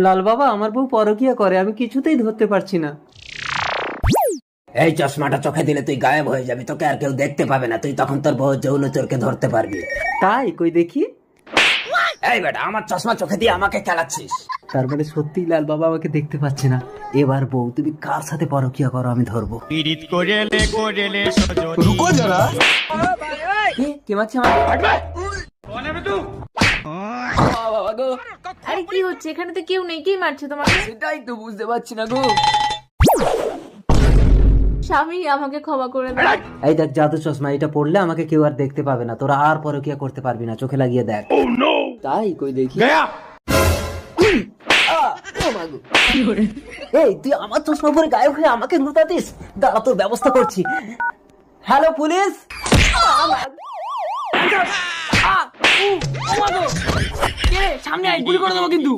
লাল বাবা, আমার বউ পরকিয়া করে, আমি কিছুতেই ধরতে পারছি না। এই চশমাটা চোখে দিলে তুই গায়েব হয়ে যাবি, তোকে আর কেউ দেখতে পাবে না, তুই তখন তোর বউ যৌন চোরকে ধরতে পারবি। তাই? কই দেখি। এই বেটা, আমার চশমা চোখে দিয়ে আমাকে খেলাচ্ছিস? তার মানে সত্যি লাল বাবা আমাকে দেখতে পাচ্ছে না। এবার বউ, তুমি কার সাথে পরকিয়া করো আমি ধরবো। রুকো যারা। কে মারছে আমাকে? আরে কি হচ্ছে এখানে? তো কেউ নেই, কে মারছে তোমাকে? সেটাই তো বুঝতে পারছি না গো। স্বামী, আমাকে ক্ষমা করে দাও। এই দেখ জাদু চশমা, এটা পড়লে আমাকে কেউ আর দেখতে পাবে না, তোরা আর পরকিয়া করতে পারবি না, চোখে লাগিয়ে দেখ। তাই? কই দেখি। এই তুই আমার চশমা পরে গায়েব হয়ে আমাকে লুটাতিস? দাঁড়া, তোর ব্যবস্থা করছি। Hello police. সামনে আয়, গুলি করে দেবো কিন্তু।